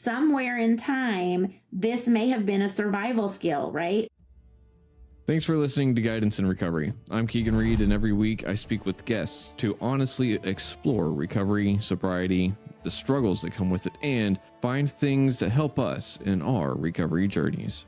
somewhere in time, this may have been a survival skill, right? Thanks for listening to Guidance in Recovery. I'm Keegan Reed, and every week I speak with guests to honestly explore recovery, sobriety, the struggles that come with it, and find things that help us in our recovery journeys.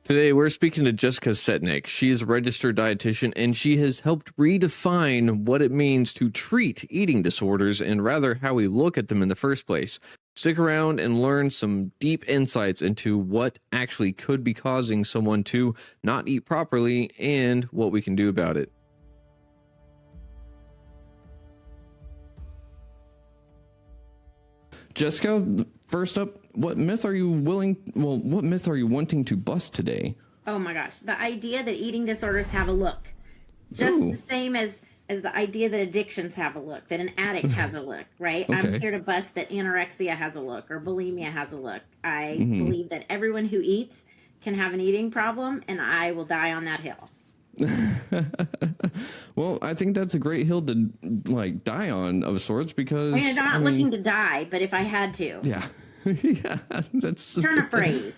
Today, we're speaking to Jessica Setnick. She is a registered dietitian, and she has helped redefine what it means to treat eating disorders and rather how we look at them in the first place. Stick around and learn some deep insights into what actually could be causing someone to not eat properly and what we can do about it. Jessica, first up, what myth are you wanting to bust today? Oh my gosh, the idea that eating disorders have a look. Just the same as the idea that addictions have a look, that an addict has a look, right? Okay. I'm here to bust that anorexia has a look or bulimia has a look. I believe that everyone who eats can have an eating problem, and I will die on that hill. Well, I think that's a great hill to die on of sorts, because I'm not looking to die, but if I had to, yeah, that's turn a phrase.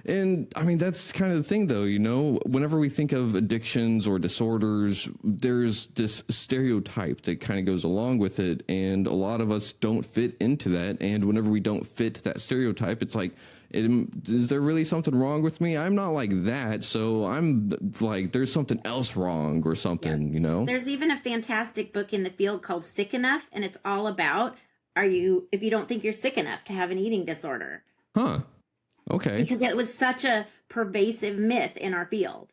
And I mean, that's kind of the thing, though, whenever we think of addictions or disorders, there's this stereotype that kind of goes along with it, and a lot of us don't fit into that. And whenever we don't fit that stereotype, it's like, is there really something wrong with me? I'm not like that, so I'm like, there's something else wrong or something, Yes. There's even a fantastic book in the field called Sick Enough, and it's all about, if you don't think you're sick enough to have an eating disorder. Huh. Okay. Because it was such a pervasive myth in our field.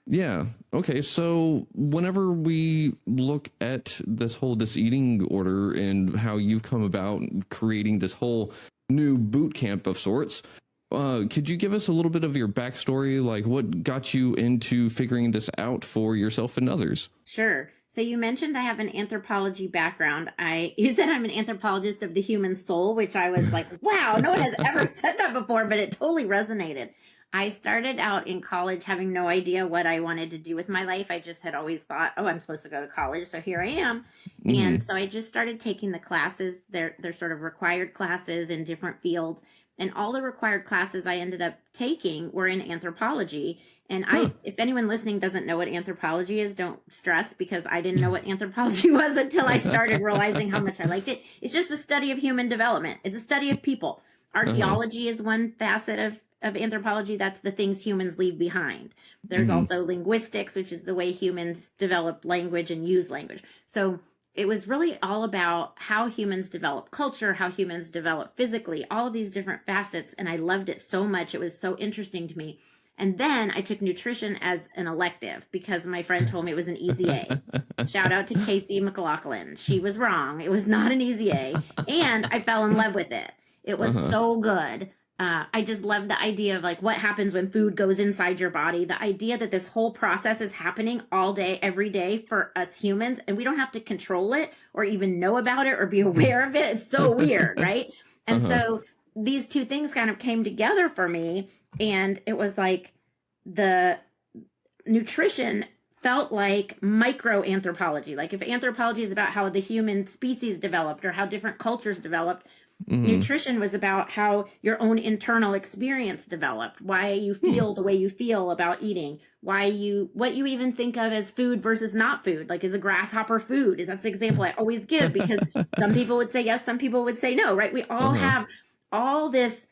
Yeah. Okay. So whenever we look at this eating order and how you've come about creating this whole new boot camp of sorts, could you give us a little bit of your backstory? Like, what got you into figuring this out for yourself and others? Sure. So you mentioned I have an anthropology background. You said I'm an anthropologist of the human soul, which I was like, wow, no one has ever said that before, but it totally resonated. I started out in college having no idea what I wanted to do with my life. I just had always thought, oh, I'm supposed to go to college, so here I am. And so I just started taking the classes. They're sort of required classes in different fields. And all the required classes I ended up taking were in anthropology. And if anyone listening doesn't know what anthropology is, don't stress, because I didn't know what anthropology was until I started realizing how much I liked it. It's just a study of human development. It's a study of people. Archaeology is one facet of anthropology. That's the things humans leave behind. There's also linguistics, which is the way humans develop language and use language. So it was really all about how humans develop culture, how humans develop physically, all of these different facets. And I loved it so much. It was so interesting to me. And then I took nutrition as an elective because my friend told me it was an easy A. Shout out to Casey McLaughlin. She was wrong. It was not an easy A. And I fell in love with it. It was so good. I just love the idea of what happens when food goes inside your body. The idea that this whole process is happening all day, every day for us humans, and we don't have to control it or even know about it or be aware of it. It's so weird, right? And so these two things kind of came together for me, and it was like the nutrition felt like micro anthropology. Like if anthropology is about how the human species developed or how different cultures developed, nutrition was about how your own internal experience developed, why you feel the way you feel about eating, what you even think of as food versus not food. Like, is a grasshopper food? That's the example I always give, because some people would say yes, some people would say no, right? We all have all this,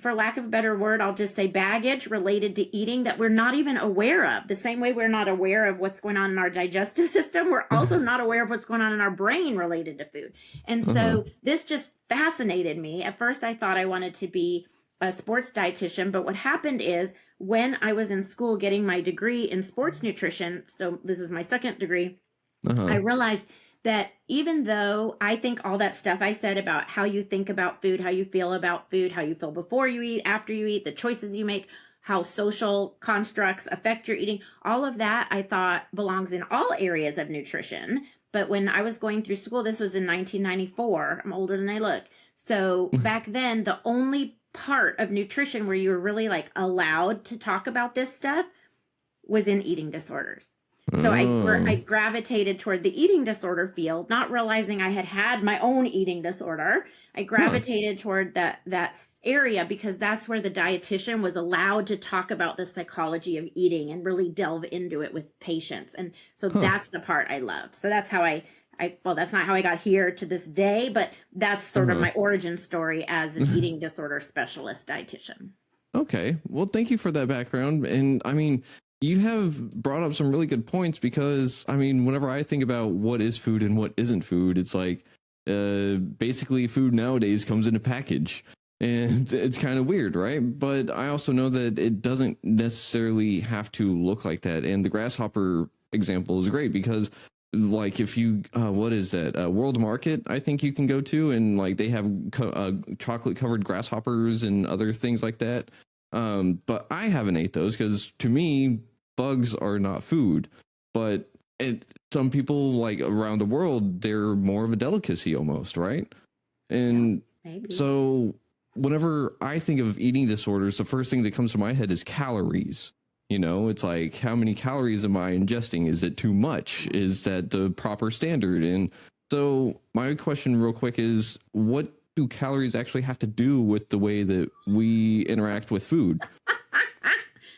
for lack of a better word, I'll just say baggage related to eating that we're not even aware of. The same way we're not aware of what's going on in our digestive system, we're also not aware of what's going on in our brain related to food. And so this just fascinated me. At first, I thought I wanted to be a sports dietitian, but what happened is when I was in school getting my degree in sports nutrition, so this is my second degree, I realized that even though I think all that stuff I said about how you think about food, how you feel about food, how you feel before you eat, after you eat, the choices you make, how social constructs affect your eating, all of that I thought belongs in all areas of nutrition. But when I was going through school, this was in 1994, I'm older than I look. So back then, the only part of nutrition where you were really allowed to talk about this stuff was in eating disorders. So I Oh, gravitated toward the eating disorder field, not realizing I had my own eating disorder. I huh. gravitated toward that area because that's where the dietitian was allowed to talk about the psychology of eating and really delve into it with patients. And so Huh. that's the part I loved. So that's how well, that's not how I got here to this day, but that's sort of Uh-huh. my origin story as an eating disorder specialist dietitian. Okay. Well, thank you for that background. And I mean, you have brought up some really good points because I mean, whenever I think about what is food and what isn't food, it's like basically food nowadays comes in a package. And it's kind of weird, right? But I also know that it doesn't necessarily have to look like that. And the grasshopper example is great because like if you what is that world market I think you can go to and like they have chocolate covered grasshoppers and other things like that, but I haven't ate those because to me bugs are not food, but it some people like around the world they're more of a delicacy almost, right? Yeah, And maybe. so whenever I think of eating disorders, the first thing that comes to my head is calories. You know, it's like, how many calories am I ingesting? Is it too much? Is that the proper standard? And so, my question, real quick, is what do calories actually have to do with the way that we interact with food?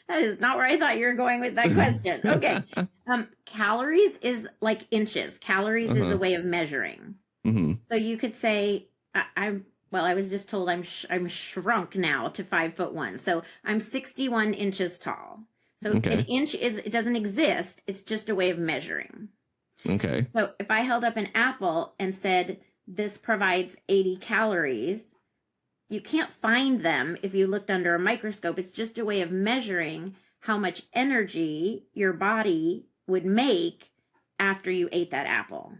That is not where I thought you were going with that question. Okay. Calories is like inches. Calories is a Uh-huh. way of measuring. Mm-hmm. So you could say, I'm, well, I was just told I'm shrunk now to 5'1". So I'm 61 inches tall. So an Okay. inch it doesn't exist. It's just a way of measuring. Okay. So if I held up an apple and said, this provides 80 calories, you can't find them if you looked under a microscope. It's just a way of measuring how much energy your body would make after you ate that apple.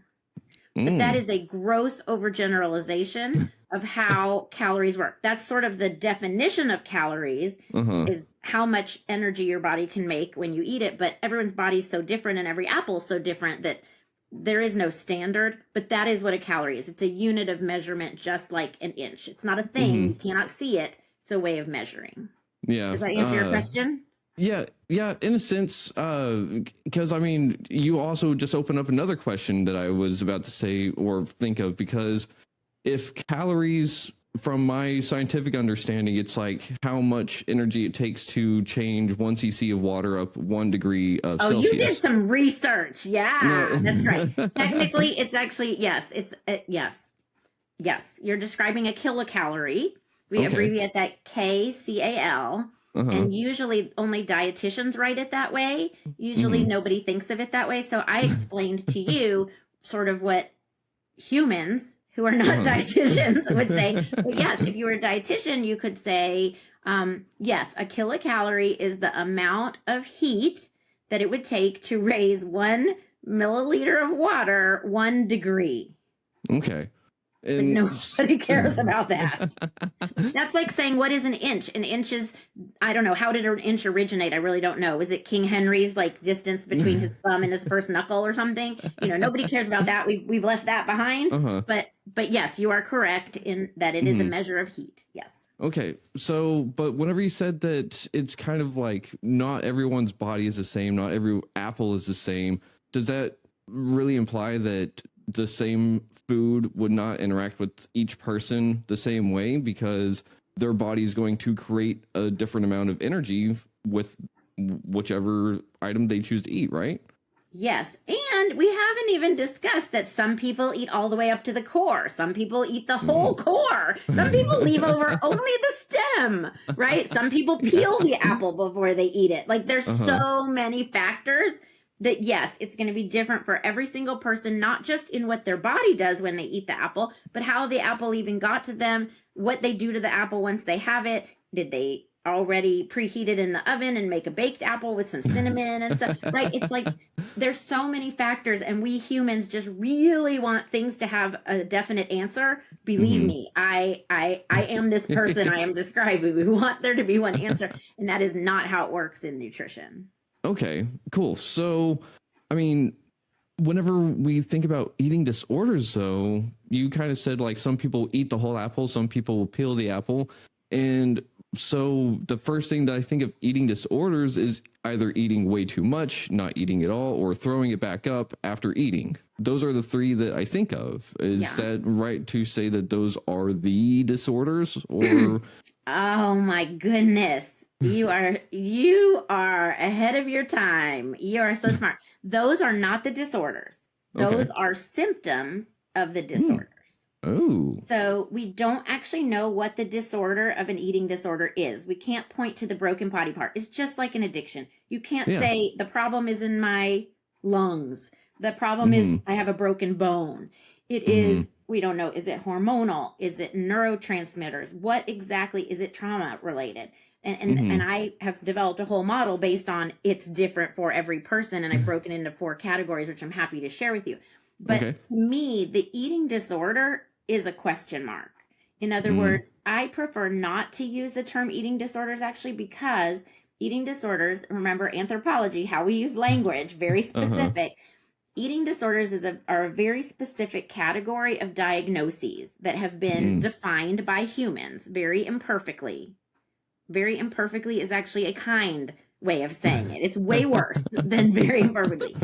But that Mm. is a gross overgeneralization of how calories work. That's sort of the definition of calories Uh-huh. is how much energy your body can make when you eat it. But everyone's body's so different and every apple is so different that there is no standard, but that is what a calorie is. It's a unit of measurement, just like an inch. It's not a thing. Mm-hmm. You cannot see it. It's a way of measuring. Yeah. Does that answer your question? Yeah, yeah, in a sense, because I mean, you also just open up another question that I was about to say or think of, because if calories, from my scientific understanding, it's like how much energy it takes to change 1 cc of water up 1 degree of Oh, you did Celsius. some research. Yeah, that's right. No. Technically, it's actually, yes, yes, yes. You're describing a kilocalorie. We Okay. abbreviate that KCAL. Uh-huh. And usually only dietitians write it that way. Usually nobody thinks of it that way. So I explained to you sort of what humans who are not Uh-huh. dietitians would say. But yes, if you were a dietitian, you could say, yes, a kilocalorie is the amount of heat that it would take to raise 1 milliliter of water 1 degree. Okay. But And nobody cares about that. That's like saying, what is an inch? An inch is, I don't know, how did an inch originate? I really don't know. Is it King Henry's like distance between his thumb and his first knuckle or something? Nobody cares about that. We've left that behind. uh-huh. But yes, you are correct in that it is a measure of heat. Yes. Okay, so but whenever you said that it's kind of like not everyone's body is the same, not every apple is the same, does that really imply that the same food would not interact with each person the same way because their body is going to create a different amount of energy with whichever item they choose to eat, right? Yes, and we haven't even discussed that some people eat all the way up to the core. Some people eat the whole core. Some people leave over only the stem, right? Some people peel the apple before they eat it. Like there's Uh-huh. so many factors that yes, it's going to be different for every single person, not just in what their body does when they eat the apple, but how the apple even got to them, what they do to the apple once they have it. Did they already preheat it in the oven and make a baked apple with some cinnamon and stuff, right? It's like there's so many factors and we humans just really want things to have a definite answer. Believe Mhm. me, I am this person I am describing. We want there to be one answer, and that is not how it works in nutrition. Okay, cool. So, I mean, whenever we think about eating disorders, though, you kind of said like some people eat the whole apple, some people will peel the apple. And So the first thing that I think of eating disorders is either eating way too much, not eating at all, or throwing it back up after eating. Those are the three that I think of. Is Yeah. that right to say that those are the disorders, or Oh my goodness. You are ahead of your time. You are so smart. Those are not the disorders. okay? Those are symptoms of the Hmm. disorders. Oh, So we don't actually know what the disorder of an eating disorder is. We can't point to the broken body part. It's just like an addiction. You can't yeah. say the problem is in my lungs. The problem is Hmm. I have a broken bone. It Hmm. is, we don't know, is it hormonal? Is it neurotransmitters? What exactly is it trauma related? And Hmm. I have developed a whole model based on it's different for every person, and I've broken into 4 categories, which I'm happy to share with you. But Okay. to me, the eating disorder is a question mark. In other Mm. words, I prefer not to use the term eating disorders actually, because eating disorders, remember anthropology, how we use language, very Uh-huh. specific. Eating disorders are a very specific category of diagnoses that have been Mm. defined by humans very imperfectly. Very imperfectly is actually a kind way of saying it. It's way worse than very imperfectly.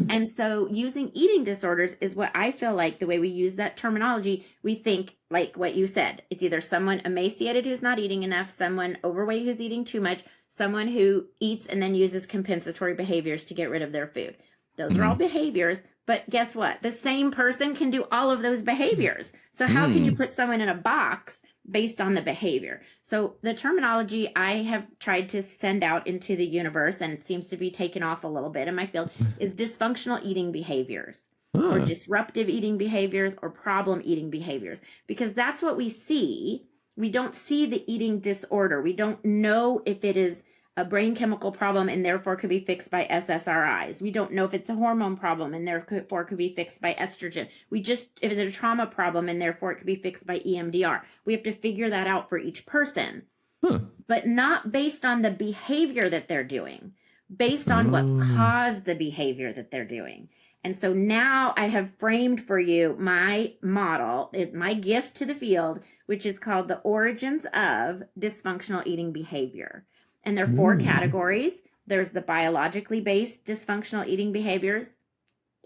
And so using eating disorders is what I feel like the way we use that terminology, we think like what you said. It's either someone emaciated who's not eating enough, someone overweight who's eating too much, someone who eats and then uses compensatory behaviors to get rid of their food. Those are all Mm. behaviors, but guess what? The same person can do all of those behaviors. So how can you Mm. put someone in a box based on the behavior? So the terminology I have tried to send out into the universe, and seems to be taken off a little bit in my field, is dysfunctional eating behaviors, or Huh. disruptive eating behaviors, or problem eating behaviors, because that's what we see. We don't see the eating disorder. We don't know if it is a brain chemical problem and therefore could be fixed by SSRIs. We don't know if it's a hormone problem and therefore could be fixed by estrogen. If it's a trauma problem and therefore it could be fixed by EMDR. We have to figure that out for each person, Huh. but not based on the behavior that they're doing, based on what Oh. caused the behavior that they're doing. And so now I have framed for you my model, my gift to the field, which is called the origins of dysfunctional eating behavior. And there are 4 Mm. categories. There's the biologically based dysfunctional eating behaviors,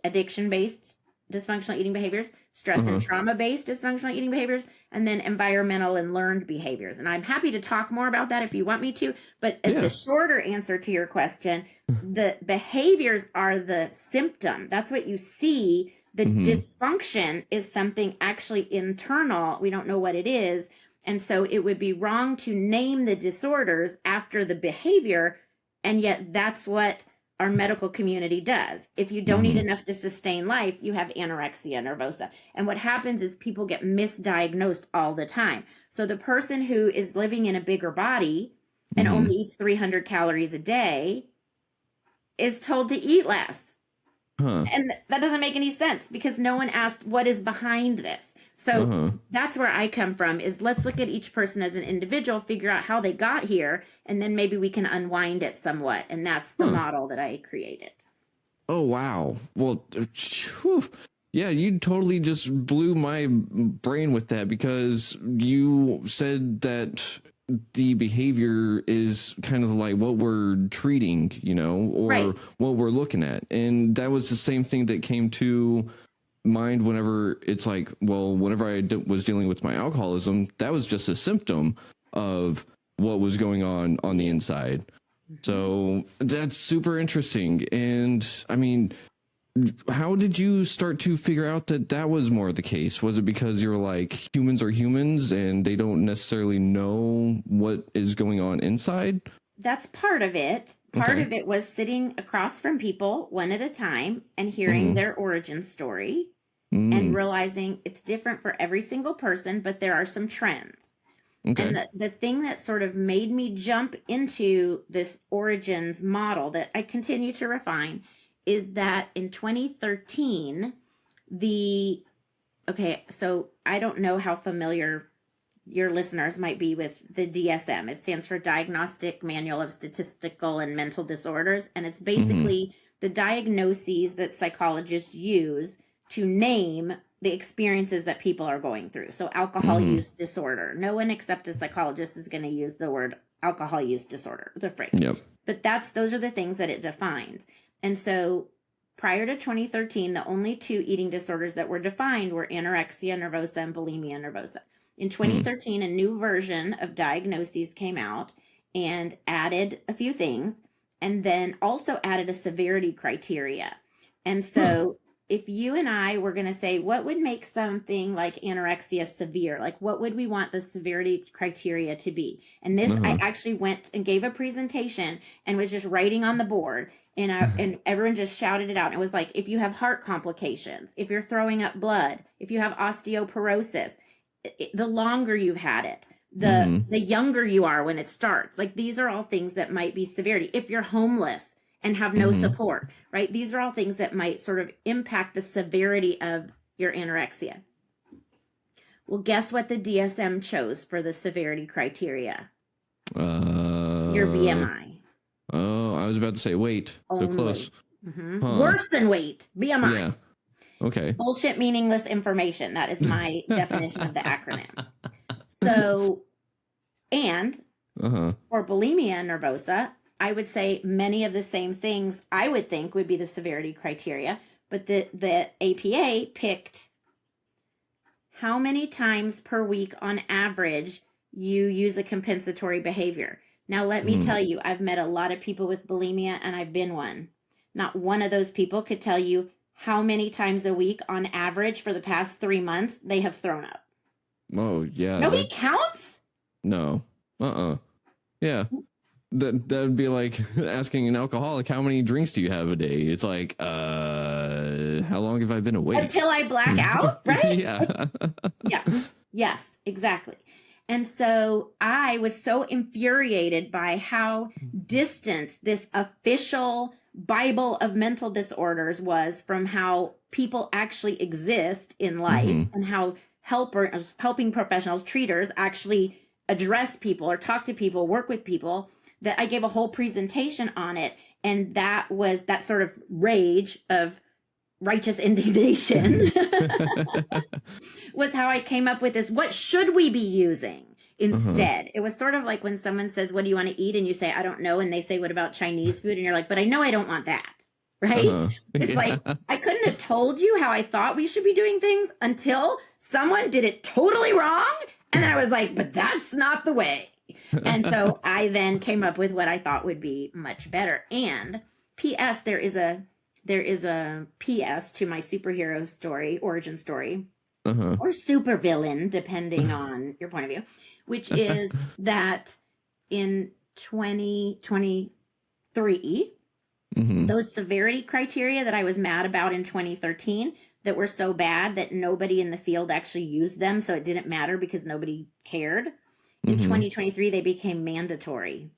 addiction based dysfunctional eating behaviors, stress and Uh-huh. trauma based dysfunctional eating behaviors, and then environmental and learned behaviors. And I'm happy to talk more about that if you want me to. But as the Yeah. shorter answer to your question, the behaviors are the symptom. That's what you see. The Mm-hmm. dysfunction is something actually internal. We don't know what it is. And so it would be wrong to name the disorders after the behavior. And yet that's what our medical community does. If you don't eat Mm-hmm. enough to sustain life, you have anorexia nervosa. And what happens is people get misdiagnosed all the time. So the person who is living in a bigger body and Mm-hmm. only eats 300 calories a day is told to eat less. Huh. And that doesn't make any sense because no one asked what is behind this. So Uh-huh. that's where I come from, is let's look at each person as an individual, figure out how they got here, and then maybe we can unwind it somewhat. And that's the Huh. model that I created. Oh wow. Well, whew. Yeah, you totally just blew my brain with that, because you said that the behavior is kind of like what we're treating, or Right. what we're looking at. And that was the same thing that came to mind whenever it's like, well, whenever was dealing with my alcoholism, that was just a symptom of what was going on the inside. So that's super interesting. And I mean, how did you start to figure out that that was more the case? Was it because you're like, humans are humans and they don't necessarily know what is going on inside? That's part of it. Part Okay. of it was sitting across from people one at a time and hearing Mm-hmm. their origin story and Mm. realizing it's different for every single person, but there are some trends. Okay. And the thing that sort of made me jump into this origins model that I continue to refine is that in 2013, so I don't know how familiar your listeners might be with the DSM. It stands for Diagnostic Manual of Statistical and Mental Disorders. And it's Mm-hmm. basically the diagnoses that psychologists use to name the experiences that people are going through. So alcohol use disorder. No one except a psychologist is going to use the word alcohol use disorder, the phrase. Yep. But those are the things that it defines. And so prior to 2013, the only 2 eating disorders that were defined were anorexia nervosa and bulimia nervosa. In 2013, a new version of diagnoses came out and added a few things, and then also added a severity criteria. And so if you and I were going to say, what would make something like anorexia severe? Like, what would we want the severity criteria to be? And this, I actually went and gave a presentation and was just writing on the board, and everyone just shouted it out. It was like, if you have heart complications, if you're throwing up blood, if you have osteoporosis, the longer you've had it, the younger you are when it starts. Like, these are all things that might be severity. If you're homeless and have no support, right? These are all things that might sort of impact the severity of your anorexia. Well, guess what the DSM chose for the severity criteria? Your BMI. Oh, I was about to say weight. They're close. Worse than weight. BMI. Yeah. Okay. Bullshit, meaningless information. That is my definition of the acronym. So, and for bulimia nervosa, I would say many of the same things I would think would be the severity criteria, but the APA picked how many times per week on average you use a compensatory behavior. Now, let me tell you, I've met a lot of people with bulimia, and I've been one. Not one of those people could tell you how many times a week on average for the past 3 months they have thrown up. Oh, yeah. Nobody counts? No. Yeah. That would be like asking an alcoholic, how many drinks do you have a day? It's like, how long have I been awake? Until I black out, right? Yeah. Yeah. Yes, exactly. And so I was so infuriated by how distant this official Bible of mental disorders was from how people actually exist in life, and how helping professionals, treaters, actually address people or talk to people, work with people, that I gave a whole presentation on it. And that was that sort of rage of righteous indignation was how I came up with this. What should we be using instead? It was sort of like when someone says, what do you want to eat? And you say, I don't know. And they say, what about Chinese food? And you're like, but I know I don't want that. Right? It's like, I couldn't have told you how I thought we should be doing things until someone did it totally wrong. And then I was like, but that's not the way. And so I then came up with what I thought would be much better. And P.S. there is a P.S. to my superhero story, origin story, or supervillain, depending on your point of view, which is that in 2023, those severity criteria that I was mad about in 2013 that were so bad that nobody in the field actually used them, so it didn't matter because nobody cared. In 2023, they became mandatory.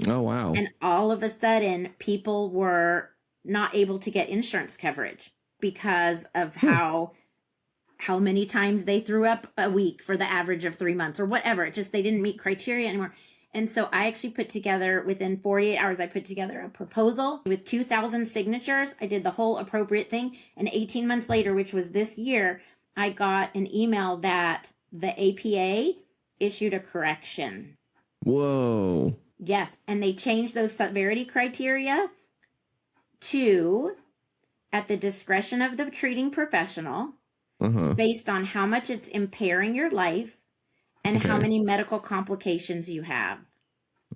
Oh, wow. And all of a sudden, people were not able to get insurance coverage because of how many times they threw up a week for the average of 3 months or whatever. It just, they didn't meet criteria anymore. And so I actually put together, within 48 hours, I put together a proposal with 2,000 signatures. I did the whole appropriate thing. And 18 months later, which was this year, I got an email that the APA issued a correction. Whoa. Yes. And they changed those severity criteria to, at the discretion of the treating professional, based on how much it's impairing your life and how many medical complications you have.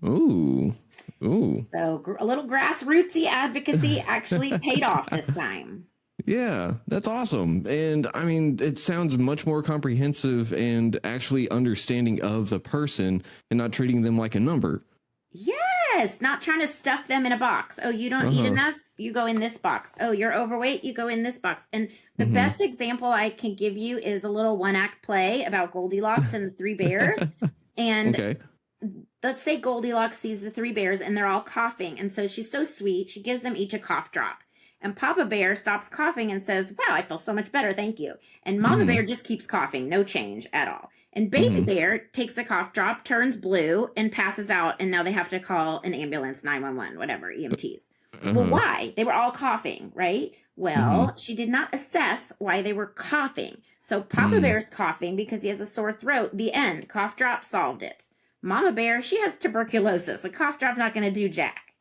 Ooh. So a little grassrootsy advocacy actually paid off this time. Yeah, that's awesome. And I mean, it sounds much more comprehensive and actually understanding of the person and not treating them like a number. Yes, not trying to stuff them in a box. Oh, you don't eat enough? You go in this box. Oh, you're overweight? You go in this box. And the best example I can give you is a little one-act play about Goldilocks and the three bears. And let's say Goldilocks sees the three bears and they're all coughing. And so she's so sweet. She gives them each a cough drop. And Papa Bear stops coughing and says, wow, I feel so much better. Thank you. And Mama Bear just keeps coughing. No change at all. And Baby Bear takes a cough drop, turns blue, and passes out. And now they have to call an ambulance, 911, whatever, EMTs. Well, why? They were all coughing, right? Well, she did not assess why they were coughing. So Papa Bear's coughing because he has a sore throat. The end. Cough drop solved it. Mama Bear, she has tuberculosis. A cough drop's not going to do jack.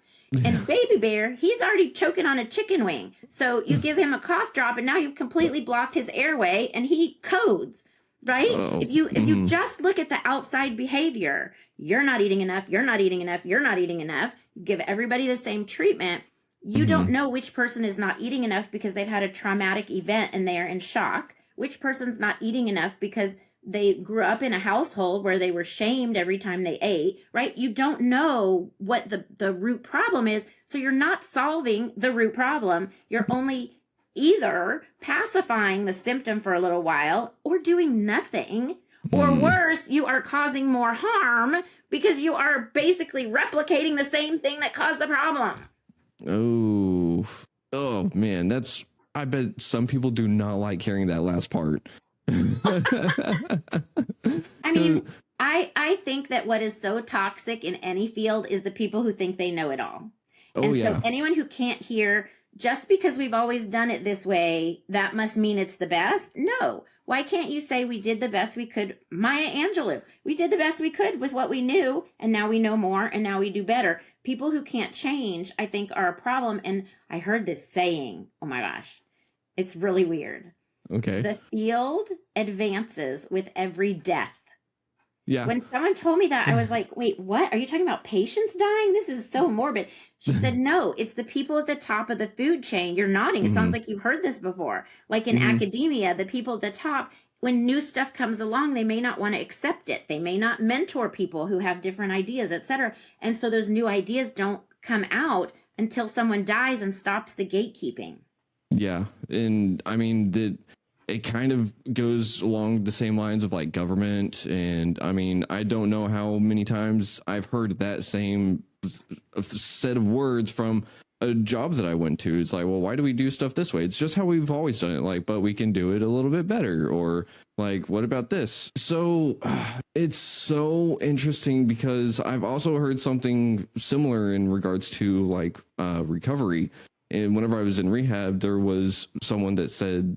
And Baby Bear, he's already choking on a chicken wing. So you give him a cough drop and now you've completely blocked his airway and he codes, right? Oh, If you just look at the outside behavior, you're not eating enough, you're not eating enough, you're not eating enough, you give everybody the same treatment, you don't know which person is not eating enough because they've had a traumatic event and they are in shock, which person's not eating enough because they grew up in a household where they were shamed every time they ate, right? You don't know what the root problem is. So you're not solving the root problem. You're only either pacifying the symptom for a little while or doing nothing. Or worse, you are causing more harm because you are basically replicating the same thing that caused the problem. Oh man, I bet some people do not like hearing that last part. I mean, I think that what is so toxic in any field is the people who think they know it all. So anyone who can't hear, just because we've always done it this way, that must mean it's the best? No. Why can't you say we did the best we could? Maya Angelou, we did the best we could with what we knew, and now we know more, and now we do better. People who can't change, I think, are a problem. And I heard this saying, oh my gosh, it's really weird. Okay. The field advances with every death. Yeah. When someone told me that, I was like, wait, what? Are you talking about patients dying? This is so morbid. She said, no, it's the people at the top of the food chain. You're nodding. It sounds like you've heard this before. Like in academia, the people at the top, when new stuff comes along, they may not want to accept it. They may not mentor people who have different ideas, etc. And so those new ideas don't come out until someone dies and stops the gatekeeping. Yeah. And I mean, it kind of goes along the same lines of like government. And I mean, I don't know how many times I've heard that same set of words from a job that I went to. It's like, well, why do we do stuff this way? It's just how we've always done it. Like, but we can do it a little bit better. Or like, what about this? So it's so interesting because I've also heard something similar in regards to like recovery. And whenever I was in rehab, there was someone that said,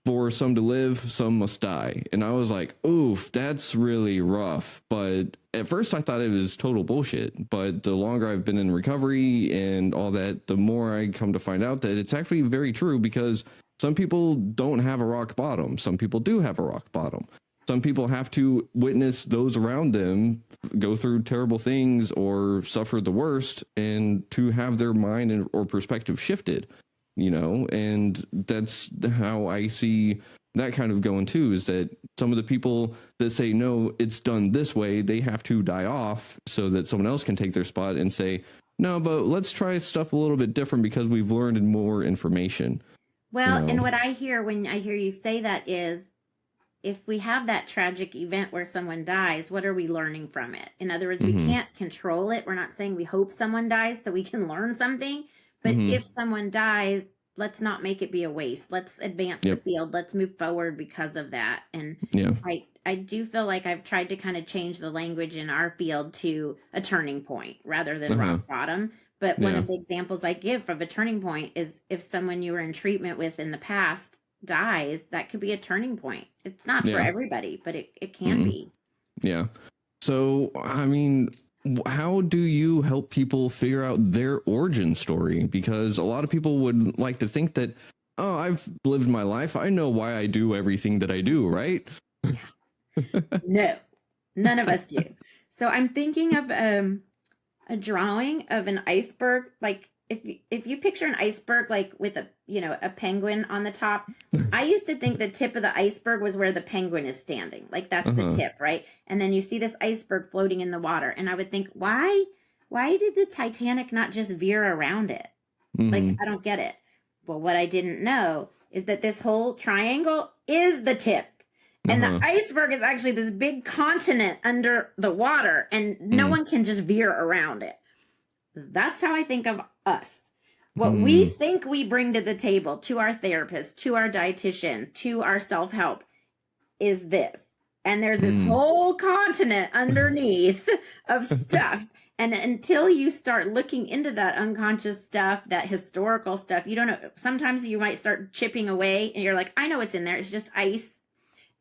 for some to live, some must die. And I was like, oof, that's really rough. But at first I thought it was total bullshit. But the longer I've been in recovery and all that, the more I come to find out that it's actually very true, because some people don't have a rock bottom. Some people do have a rock bottom. Some people have to witness those around them go through terrible things or suffer the worst, and to have their mind or perspective shifted. And that's how I see that kind of going too, is that some of the people that say, no, it's done this way, they have to die off so that someone else can take their spot and say, no, but let's try stuff a little bit different because we've learned more information. Well, and what I hear when I hear you say that is, if we have that tragic event where someone dies, what are we learning from it? In other words, we can't control it. We're not saying we hope someone dies so we can learn something. But if someone dies, let's not make it be a waste. Let's advance the field. Let's move forward because of that. And I do feel like I've tried to kind of change the language in our field to a turning point rather than rock bottom. But one of the examples I give of a turning point is if someone you were in treatment with in the past dies, that could be a turning point. It's not for everybody, but it can be. Yeah. So, I mean, how do you help people figure out their origin story? Because a lot of people would like to think that, oh, I've lived my life, I know why I do everything that I do, right? No, none of us do. So I'm thinking of a drawing of an iceberg. Like if you picture an iceberg like with a penguin on the top, I used to think the tip of the iceberg was where the penguin is standing. Like that's the tip, right? And then you see this iceberg floating in the water, and I would think, why did the Titanic not just veer around it? Like, I don't get it. Well, what I didn't know is that this whole triangle is the tip. And the iceberg is actually this big continent under the water, and no one can just veer around it. That's how I think of us. What we think we bring to the table, to our therapist, to our dietitian, to our self-help, is this. And there's this whole continent underneath of stuff. And until you start looking into that unconscious stuff, that historical stuff, you don't know. Sometimes you might start chipping away and you're like, I know what's in there. It's just ice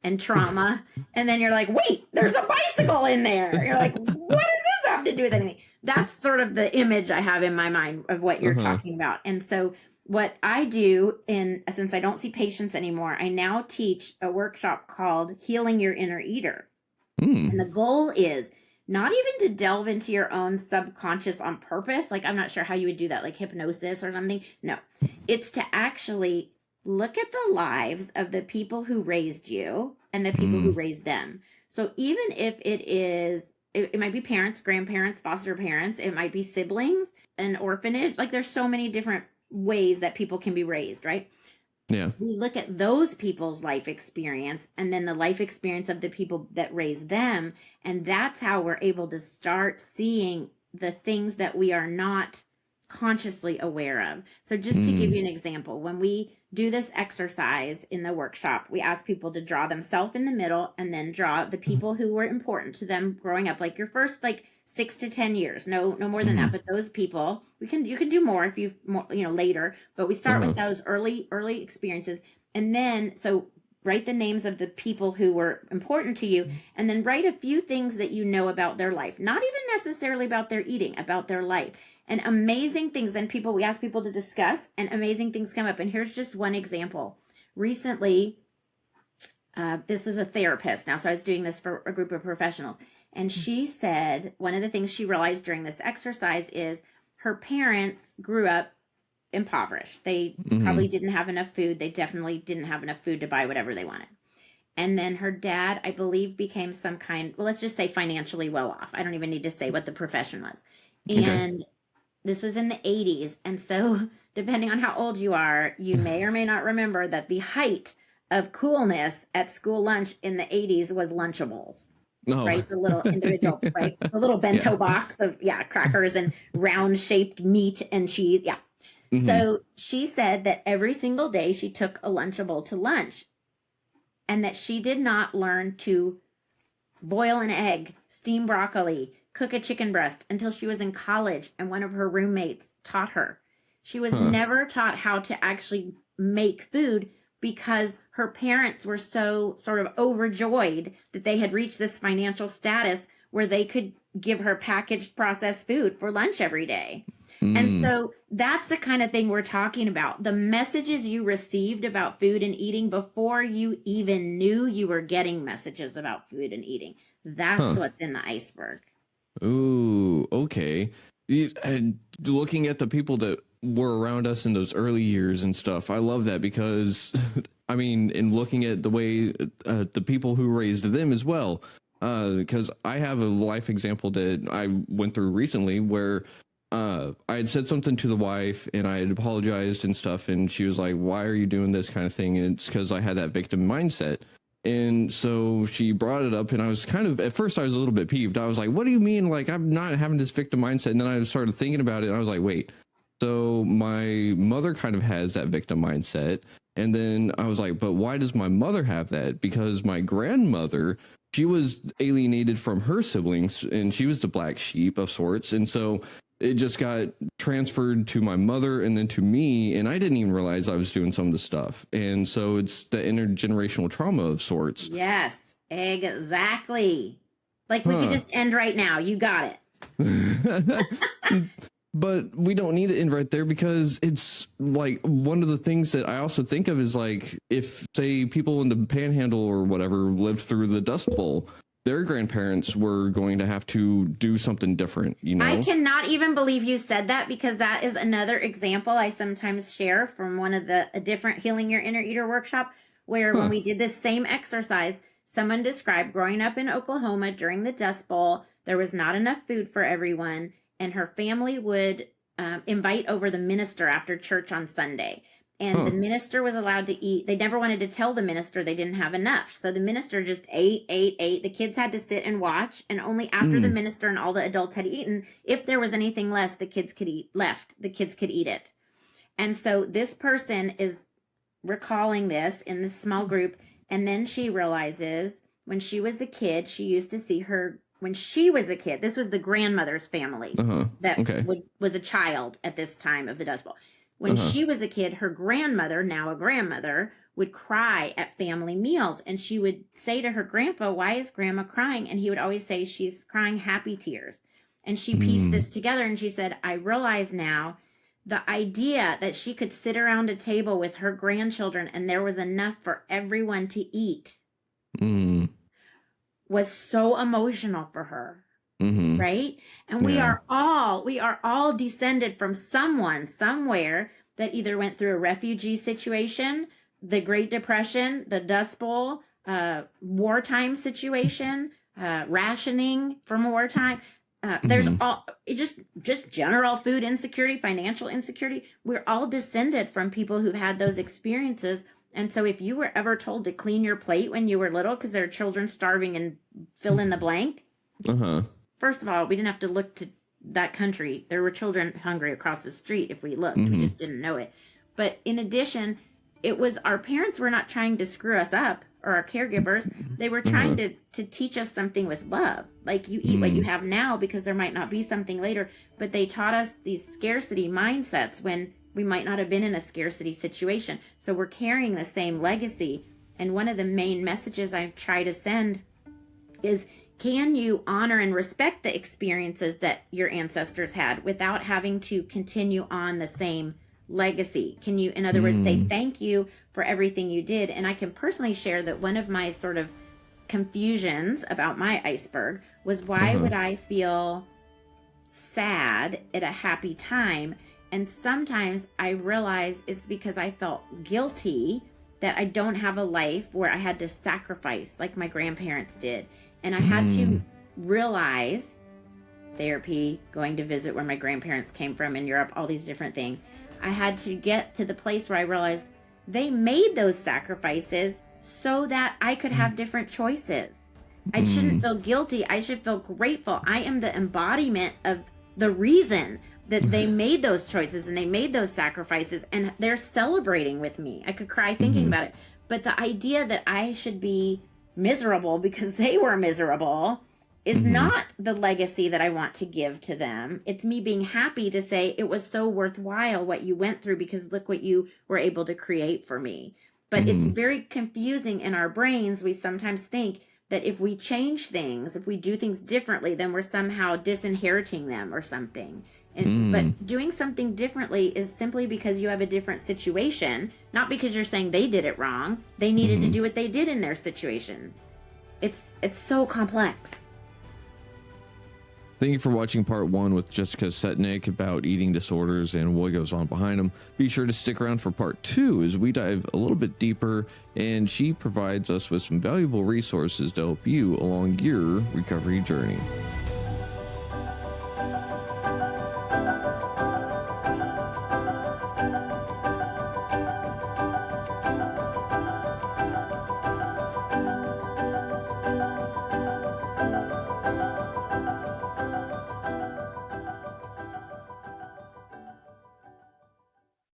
and trauma. And then you're like, wait, there's a bicycle in there. You're like, what does this have to do with anything? That's sort of the image I have in my mind of what you're talking about. And so what I do, since I don't see patients anymore, I now teach a workshop called Healing Your Inner Eater. And the goal is not even to delve into your own subconscious on purpose. Like, I'm not sure how you would do that, like hypnosis or something. No, it's to actually look at the lives of the people who raised you and the people who raised them. So even if it might be parents, grandparents, foster parents, it might be siblings, an orphanage. Like, there's so many different ways that people can be raised, right? Yeah. We look at those people's life experience and then the life experience of the people that raised them. And that's how we're able to start seeing the things that we are not consciously aware of. So just to give you an example, when we do this exercise in the workshop, we ask people to draw themselves in the middle and then draw the people who were important to them growing up, like your first 6 to 10 years, no more than that. But those people, you can do more if you've more, later, but we start with those early experiences. And then, so write the names of the people who were important to you, and then write a few things that you know about their life, not even necessarily about their eating, about their life. And amazing things, and we ask people to discuss, and amazing things come up. And here's just one example. Recently, this is a therapist now, so I was doing this for a group of professionals. And she said one of the things she realized during this exercise is her parents grew up impoverished. They probably didn't have enough food. They definitely didn't have enough food to buy whatever they wanted. And then her dad, I believe, became some kind, well, let's just say financially well off. I don't even need to say what the profession was. And this was in the 80s. And so depending on how old you are, you may or may not remember that the height of coolness at school lunch in the 80s was Lunchables. Right? The little individual, right? The little bento box of, crackers and round shaped meat and cheese. Yeah. So she said that every single day she took a Lunchable to lunch and that she did not learn to boil an egg, steam broccoli, cook a chicken breast until she was in college and one of her roommates taught her. She was never taught how to actually make food because her parents were so sort of overjoyed that they had reached this financial status where they could give her packaged processed food for lunch every day. And so that's the kind of thing we're talking about. The messages you received about food and eating before you even knew you were getting messages about food and eating. That's what's in the iceberg. Ooh, okay. And looking at the people that were around us in those early years and stuff, I love that because, I mean, in looking at the way the people who raised them as well, because I have a life example that I went through recently where I had said something to the wife and I had apologized and stuff. And she was like, why are you doing this kind of thing? And it's because I had that victim mindset. And so she brought it up and I was kind of, at first I was a little bit peeved. I was like, what do you mean? Like, I'm not having this victim mindset. And then I started thinking about it and I was like, wait, so my mother kind of has that victim mindset. And then I was like, but why does my mother have that? Because my grandmother, she was alienated from her siblings and she was the black sheep of sorts. And so it just got transferred to my mother and then to me. And I didn't even realize I was doing some of the stuff. And so it's the intergenerational trauma of sorts. Yes, exactly. Like we could just end right now. You got it. But we don't need to end right there because it's like one of the things that I also think of is like if, say, people in the Panhandle or whatever lived through the Dust Bowl, their grandparents were going to have to do something different, you know? I cannot even believe you said that because that is another example I sometimes share from one of a different Healing Your Inner Eater workshop where when we did this same exercise, someone described growing up in Oklahoma during the Dust Bowl, there was not enough food for everyone. And her family would invite over the minister after church on Sunday. And the minister was allowed to eat. They never wanted to tell the minister they didn't have enough. So the minister just ate. The kids had to sit and watch. And only after the minister and all the adults had eaten, if there was anything less, the kids could eat it. And so this person is recalling this in this small group. And then she realizes, when she was a kid, she used to see her when she was a kid. This was the grandmother's family that was a child at this time of the Dust Bowl. When she was a kid, her grandmother, now a grandmother, would cry at family meals. And she would say to her grandpa, "Why is grandma crying?" And he would always say, "She's crying happy tears." And she pieced this together and she said, "I realize now the idea that she could sit around a table with her grandchildren and there was enough for everyone to eat was so emotional for her." Right? And we are all descended from someone somewhere that either went through a refugee situation, the Great Depression, the Dust Bowl, wartime situation, rationing from wartime. There's all just general food insecurity, financial insecurity. We're all descended from people who've had those experiences. And so if you were ever told to clean your plate when you were little because there are children starving and fill in the blank, first of all, we didn't have to look to that country. There were children hungry across the street if we looked. We just didn't know it. But in addition, it was our parents were not trying to screw us up, or our caregivers. They were trying to teach us something with love. Like, you eat what you have now because there might not be something later. But they taught us these scarcity mindsets when we might not have been in a scarcity situation. So we're carrying the same legacy. And one of the main messages I try to send is, can you honor and respect the experiences that your ancestors had without having to continue on the same legacy? Can you, in other words, say thank you for everything you did? And I can personally share that one of my sort of confusions about my iceberg was, why would I feel sad at a happy time? And sometimes I realize it's because I felt guilty that I don't have a life where I had to sacrifice like my grandparents did. And I had to realize, therapy, going to visit where my grandparents came from in Europe, all these different things. I had to get to the place where I realized they made those sacrifices so that I could have different choices. I shouldn't feel guilty. I should feel grateful. I am the embodiment of the reason that they made those choices and they made those sacrifices, and they're celebrating with me. I could cry thinking about it. But the idea that I should be miserable because they were miserable is not the legacy that I want to give to them. It's me being happy to say it was so worthwhile what you went through because look what you were able to create for me. But it's very confusing in our brains. We sometimes think that if we change things, if we do things differently, then we're somehow disinheriting them or something. But doing something differently is simply because you have a different situation, not because you're saying they did it wrong. They needed to do what they did in their situation. It's so complex. Thank you for watching part 1 with Jessica Setnick about eating disorders and what goes on behind them. Be sure to stick around for part 2 as we dive a little bit deeper, and she provides us with some valuable resources to help you along your recovery journey.